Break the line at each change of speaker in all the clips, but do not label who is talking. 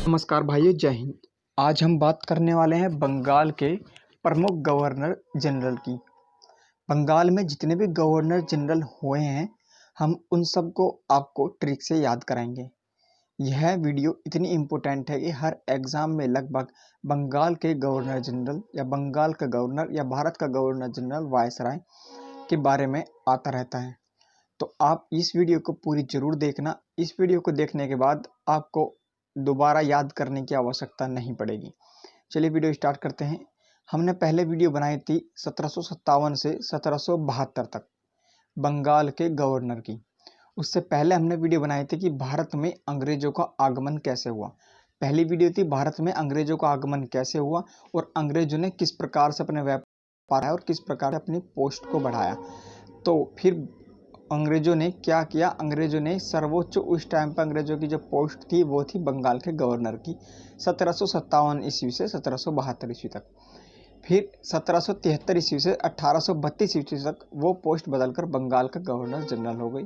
नमस्कार भाइयों, जय हिंद। आज हम बात करने वाले हैं बंगाल के प्रमुख गवर्नर जनरल की। बंगाल में जितने भी गवर्नर जनरल हुए हैं, हम उन सबको आपको ट्रिक से याद कराएंगे। यह वीडियो इतनी इम्पोर्टेंट है कि हर एग्ज़ाम में लगभग बंगाल के गवर्नर जनरल या बंगाल का गवर्नर या भारत का गवर्नर जनरल वायसराय के बारे में आता रहता है। तो आप इस वीडियो को पूरी ज़रूर देखना। इस वीडियो को देखने के बाद आपको दोबारा याद करने की आवश्यकता नहीं पड़ेगी। चलिए वीडियो स्टार्ट करते हैं। हमने पहले वीडियो बनाई थी 1757 से 1772 तक बंगाल के गवर्नर की। उससे पहले हमने वीडियो बनाई थी कि भारत में अंग्रेजों का आगमन कैसे हुआ। पहली वीडियो थी भारत में अंग्रेजों का आगमन कैसे हुआ और अंग्रेजों ने किस प्रकार से अपने व्यापार और किस प्रकार से अपनी पोस्ट को बढ़ाया। तो फिर अंग्रेजों ने क्या किया, अंग्रेजों ने सर्वोच्च उस टाइम पर अंग्रेजों की जो पोस्ट थी वो थी बंगाल के गवर्नर की 1757 ईस्वी से 1772 ईस्वी तक। फिर 1773 ईस्वी से 1832 ईस्वी तक वो पोस्ट बदलकर बंगाल का गवर्नर जनरल हो गई।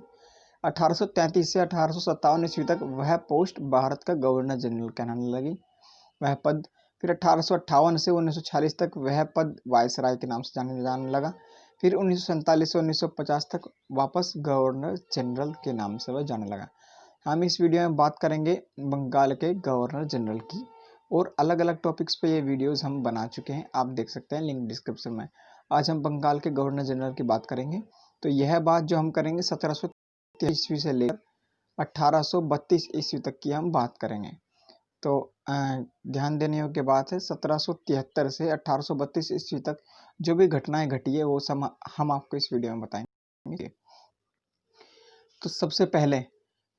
1833 से 1857 ईस्वी तक वह पोस्ट भारत का गवर्नर जनरल कहलाने लगी, वह पद। फिर 1858 से 1946 तक वह पद वायसराय के नाम से जाने लगा। फिर 1947 से 1950 तक वापस गवर्नर जनरल के नाम से वह जाने लगा। हम इस वीडियो में बात करेंगे बंगाल के गवर्नर जनरल की, और अलग अलग टॉपिक्स पे ये वीडियोस हम बना चुके हैं, आप देख सकते हैं लिंक डिस्क्रिप्शन में। आज हम बंगाल के गवर्नर जनरल की बात करेंगे। तो यह बात जो हम करेंगे 1723 ईस्वी से लेकर 1832 ईस्वी तक की हम बात करेंगे। तो ध्यान देने योग्य बात है, 1773 से 1832 ईस्वी तक जो भी घटनाएं घटी है वो सब हम आपको इस वीडियो में बताएंगे। तो सबसे पहले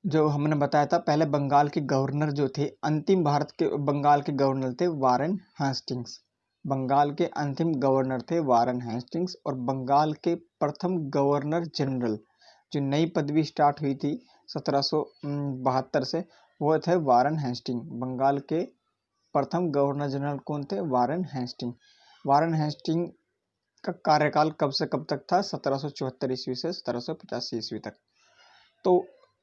जो हमने बताया था, पहले बंगाल के गवर्नर जो थे, अंतिम भारत के बंगाल के गवर्नर थे वारेन हेस्टिंग्स। बंगाल के अंतिम गवर्नर थे वारेन हेस्टिंग्स। और बंगाल के प्रथम गवर्नर जनरल, जो नई पदवी स्टार्ट हुई थी 1772 से, वो थे वारेन हेस्टिंग। बंगाल के प्रथम गवर्नर जनरल कौन थे? Warren Hasting. वारेन हेस्टिंग का कार्यकाल कब से कब तक था? 1774 ईस्वी से 1785 ईस्वी तक। तो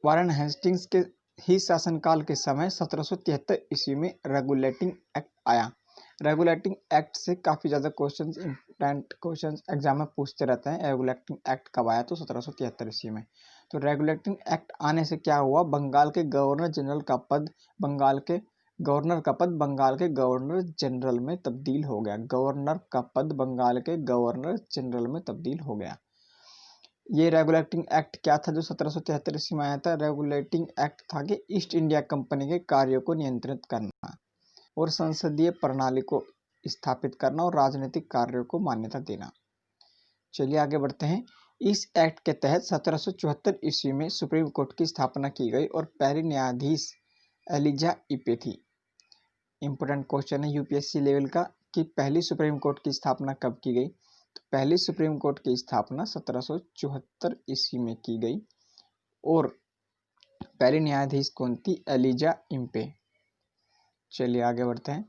वारेन हेस्टिंग्स के ही शासनकाल के समय 1773 ईस्वी में रेगुलेटिंग एक्ट आया। रेगुलेटिंग एक्ट से काफ़ी ज़्यादा क्वेश्चंस, इंपॉर्टेंट क्वेश्चंस एग्जाम में पूछते रहते हैं। रेगुलेटिंग एक्ट कब आया? तो 1773 ईस्वी में। तो रेगुलेटिंग एक्ट आने से क्या हुआ, बंगाल के गवर्नर जनरल का पद बंगाल के गवर्नर का पद बंगाल के गवर्नर जनरल में तब्दील हो गया। गवर्नर का पद बंगाल के गवर्नर जनरल में तब्दील हो गया। ये रेगुलेटिंग एक्ट क्या था जो 1773 ईस्वी में आया था? रेगुलेटिंग एक्ट था कि ईस्ट इंडिया कंपनी के कार्यों को नियंत्रित करना और संसदीय प्रणाली को स्थापित करना और राजनीतिक कार्यों को मान्यता देना। चलिए आगे बढ़ते हैं। इस एक्ट के तहत 1774 ईस्वी में सुप्रीम कोर्ट की स्थापना की गई और पहली न्यायाधीश एलिजा इपे थी। इंपोर्टेंट क्वेश्चन है यूपीएससी लेवल का कि पहली सुप्रीम कोर्ट की स्थापना कब की गई? तो पहली सुप्रीम कोर्ट की स्थापना 1774 ईस्वी में की गई और पहली न्यायाधीश कौन थी? Elijah Impey. चलिए आगे बढ़ते हैं।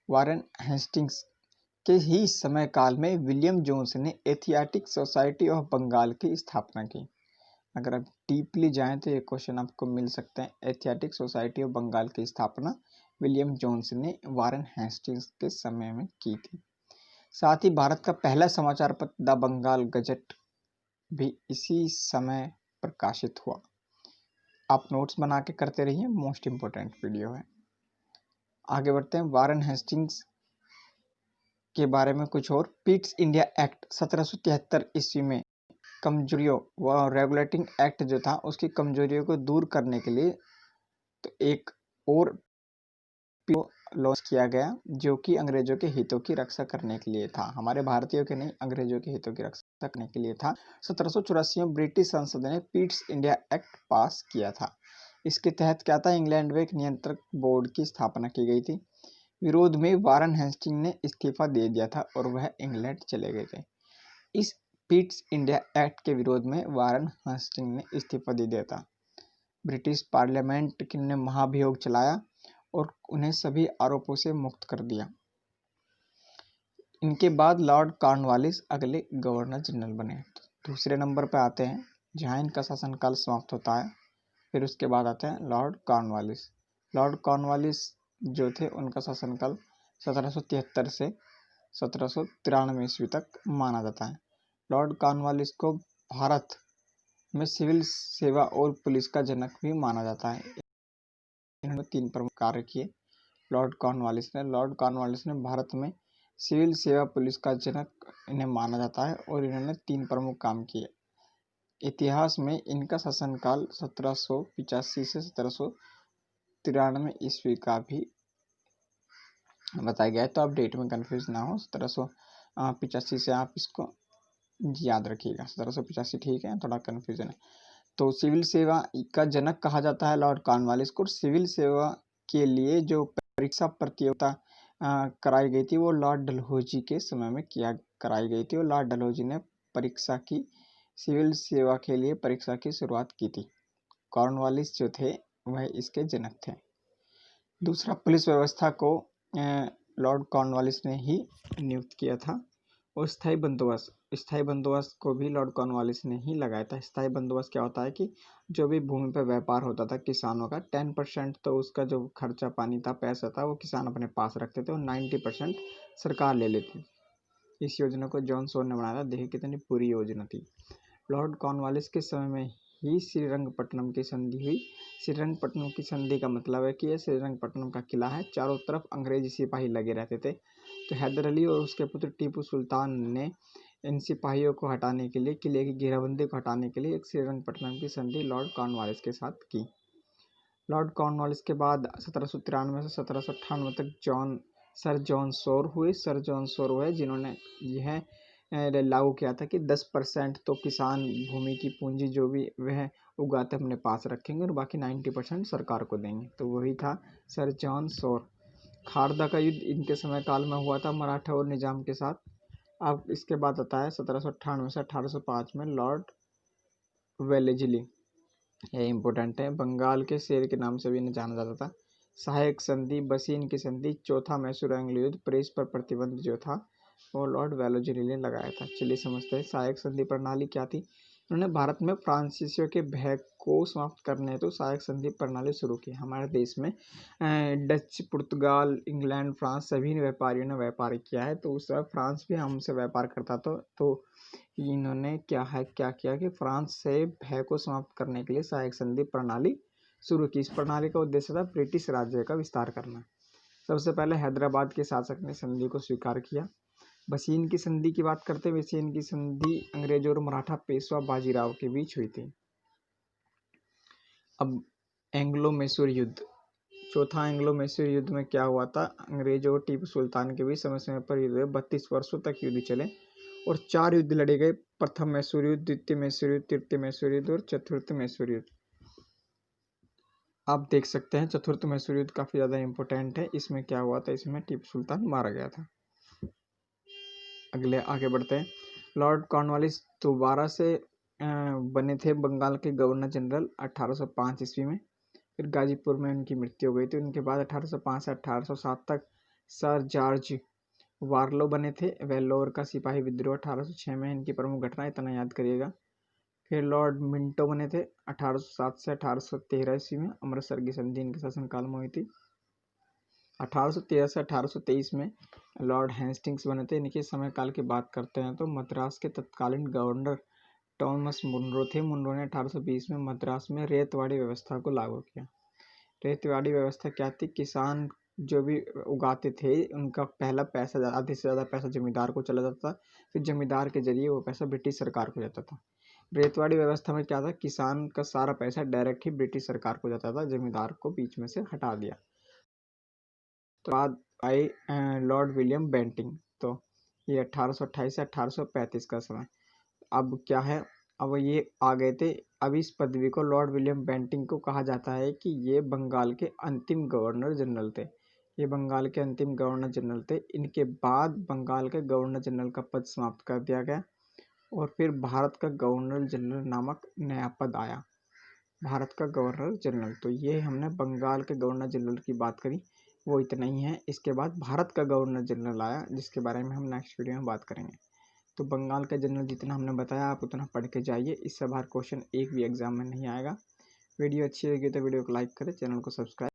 वारेन हेस्टिंग्स के ही समय काल में विलियम जोन्स ने एथियाटिक सोसाइटी ऑफ बंगाल की स्थापना की। अगर आप डीपली जाएं तो ये क्वेश्चन आपको मिल सकते हैं। एथियाटिक सोसाइटी ऑफ बंगाल की स्थापना विलियम जोन्स ने वारेन हेस्टिंग्स के समय में की थी। साथ ही भारत का पहला समाचार पत्र द बंगाल गजट भी इसी समय प्रकाशित हुआ। आप नोट्स बना के करते रहिए, मोस्ट इम्पोर्टेंट वीडियो है। आगे बढ़ते हैं। वारेन हेस्टिंग्स के बारे में कुछ और। पिट्स इंडिया एक्ट 1773 ईस्वी में कमजोरियों व रेगुलेटिंग एक्ट जो था उसकी कमजोरियों को दूर करने के लिए तो एक और लॉन्च किया गया जो कि अंग्रेजों के हितों की रक्षा करने के लिए था। हमारे भारतीयों के नहीं, अंग्रेजों के हितों की रक्षा करने के लिए था। 1784 में ब्रिटिश संसद ने पिट्स इंडिया एक्ट पास किया था। इसके तहत क्या था? इंग्लैंड में एक नियंत्रक बोर्ड की स्थापना की गई थी। विरोध में वारेन हेस्टिंग ने इस्तीफा दे दिया था और वह इंग्लैंड चले गए थे। इस पिट्स इंडिया एक्ट के विरोध में वारेन हेस्टिंग ने इस्तीफा दे दिया था। ब्रिटिश पार्लियामेंट ने महाभियोग चलाया और उन्हें सभी आरोपों से मुक्त कर दिया। इनके बाद लॉर्ड कॉर्नवालिस अगले गवर्नर जनरल बने। दूसरे नंबर पर आते हैं जहां इनका शासनकाल समाप्त होता है। फिर उसके बाद आते हैं लॉर्ड कॉर्नवालिस। लॉर्ड कॉर्नवालिस जो थे उनका शासनकाल 1773 से 1793 ईस्वी तक माना जाता है। लॉर्ड कॉर्नवालिस को भारत में सिविल सेवा और पुलिस का जनक भी माना जाता है। इन्होंने 3 प्रमुख कार्य किए। लॉर्ड कॉर्नवालिस ने भारत में सिविल सेवा पुलिस का जनक इन्हें माना जाता है और इन्होंने 3 प्रमुख काम किए। इतिहास में इनका शासनकाल 1785 से 1793 ईस्वी का भी बताया गया है, तो आप डेट में कंफ्यूज ना हो। 1785 से आप इसको याद रखिएगा, 1785 ठीक है, थोड़ा कन्फ्यूजन है। तो सिविल सेवा का जनक कहा जाता है लॉर्ड कॉर्नवालिस को। सिविल सेवा के लिए जो परीक्षा प्रतियोगिता कराई गई थी वो लॉर्ड डलहौजी के समय में कराई गई थी और लॉर्ड डलहौजी ने सिविल सेवा के लिए परीक्षा की शुरुआत की थी। कॉर्नवालिस जो थे वह इसके जनक थे। दूसरा, पुलिस व्यवस्था को लॉर्ड कॉर्नवालिस ने ही नियुक्त किया था। और स्थायी बंदोबस्त को भी लॉर्ड कॉर्नवालिस ने ही लगाया था। स्थायी बंदोबस्त क्या होता है कि जो भी भूमि पर व्यापार होता था किसानों का, 10% तो उसका जो खर्चा पानी था, पैसा था, वो किसान अपने पास रखते थे और 90% सरकार ले लेती। इस योजना को जॉन सोर ने बनाया था। देखिए कितनी पूरी योजना थी। लॉर्ड कॉर्नवालिस के समय में ही श्रीरंगपट्टनम की संधि हुई। श्रीरंगपट्टनम की संधि का मतलब है कि यह श्रीरंगपट्टनम का किला है, चारों तरफ अंग्रेजी सिपाही लगे रहते थे। तो हैदर अली और उसके पुत्र टीपू सुल्तान ने इन सिपाहियों को हटाने के लिए, किले की घेराबंदी को हटाने के लिए एक श्रीरंगपट्टनम की संधि लॉर्ड कॉर्नवालिस के साथ की। लॉर्ड कॉर्नवालिस के बाद 1793 से 1798 तक सर जॉन सोर हुए जिन्होंने यह लागू किया था कि 10% तो किसान भूमि की पूंजी जो भी वह उगाते अपने पास रखेंगे और बाकी 90% सरकार को देंगे। तो वही था सर जॉन सोर। खारदा का युद्ध इनके समय काल में हुआ था मराठा और निजाम के साथ। अब इसके बाद आता है 1798 से 1805 में लॉर्ड वेलेस्ली। यह इंपॉर्टेंट है। बंगाल के शेर के नाम से भी इन्हें जाना जाता था। सहायक संधि, बसीन की संधि, चौथा मैसूर एंग्लो युद्ध, प्रेस पर प्रतिबंध जो था वो लॉर्ड वेलेस्ली ने लगाया था। चलिए समझते हैं सहायक संधि प्रणाली क्या थी। उन्होंने भारत में फ्रांसीसियों के भय को समाप्त करने हेतु सहायक संधि प्रणाली शुरू की। हमारे देश में डच, पुर्तगाल, इंग्लैंड, फ्रांस सभी व्यापारियों ने व्यापार किया है। तो उस समय फ्रांस भी हमसे व्यापार करता था। तो इन्होंने क्या किया कि फ्रांस से भय को समाप्त करने के लिए सहायक संधि प्रणाली शुरू की। इस प्रणाली का उद्देश्य था ब्रिटिश राज्य का विस्तार करना। सबसे पहले हैदराबाद के शासक ने संधि को स्वीकार किया। बसीन की संधि की बात करते हुए, बसीन की संधि अंग्रेजों और मराठा पेशवा बाजीराव के बीच हुई थी। अब एंग्लो मैसूर युद्ध, चौथा एंग्लो मैसूर युद्ध में क्या हुआ था, अंग्रेजों और टीपू सुल्तान के बीच समय समय पर युद्ध 32 वर्षों तक युद्ध चले और 4 युद्ध लड़े गए। प्रथम मैसूर युद्ध, द्वितीय मैसूर युद्ध, तृतीय मैसूर युद्ध और चतुर्थ मैसूर युद्ध। आप देख सकते हैं चतुर्थ मैसूर युद्ध काफी ज्यादा इंपॉर्टेंट है। इसमें क्या हुआ था, इसमें टीपू सुल्तान मारा गया था। आगे बढ़ते हैं। लॉर्ड कॉर्नवालिस दोबारा से बने थे बंगाल के गवर्नर जनरल 1805 ईस्वी में। फिर गाजीपुर में उनकी मृत्यु हो गई थी। उनके बाद 1805 से 1807 तक सर जॉर्ज वार्लो बने थे। वेल्लोर का सिपाही विद्रोह 1806 में इनकी प्रमुख घटना, इतना याद करिएगा। फिर लॉर्ड मिंटो बने थे 1807 से 1813 ईस्वी में। अमृतसर की संधि इनके शासनकाल में हुई थी। 1813 से 1823 में लॉर्ड हेस्टिंग्स बने थे। इनके समय काल की बात करते हैं तो मद्रास के तत्कालीन गवर्नर थॉमस मुनरो थे। मुनरो ने 1820 में मद्रास में रेतवाड़ी व्यवस्था को लागू किया। रेतवाड़ी व्यवस्था क्या थी, किसान जो भी उगाते थे उनका पहला पैसा, आधे से ज़्यादा पैसा जमींदार को चला जाता था। फिर जमींदार के जरिए वो पैसा ब्रिटिश सरकार को जाता था। रेतवाड़ी व्यवस्था में क्या था, किसान का सारा पैसा डायरेक्ट ही ब्रिटिश सरकार को जाता था, जमींदार को बीच में से हटा दिया। तो बाद आए लॉर्ड विलियम बेंटिंग। तो ये 1828 से 1835 का समय। अब क्या है, अब ये आ गए थे। अब इस पदवी को लॉर्ड विलियम बेंटिंग को कहा जाता है कि ये बंगाल के अंतिम गवर्नर जनरल थे। ये बंगाल के अंतिम गवर्नर जनरल थे। इनके बाद बंगाल के गवर्नर जनरल का पद समाप्त कर दिया गया और फिर भारत का गवर्नर जनरल नामक नया पद आया, भारत का गवर्नर जनरल। तो ये हमने बंगाल के गवर्नर जनरल की बात करी, वो इतना ही है। इसके बाद भारत का गवर्नर जनरल आया जिसके बारे में हम नेक्स्ट वीडियो में बात करेंगे। तो बंगाल का जनरल जितना हमने बताया आप उतना पढ़ के जाइए, इससे बाहर क्वेश्चन एक भी एग्जाम में नहीं आएगा। वीडियो अच्छी लगी तो वीडियो को लाइक करें, चैनल को सब्सक्राइब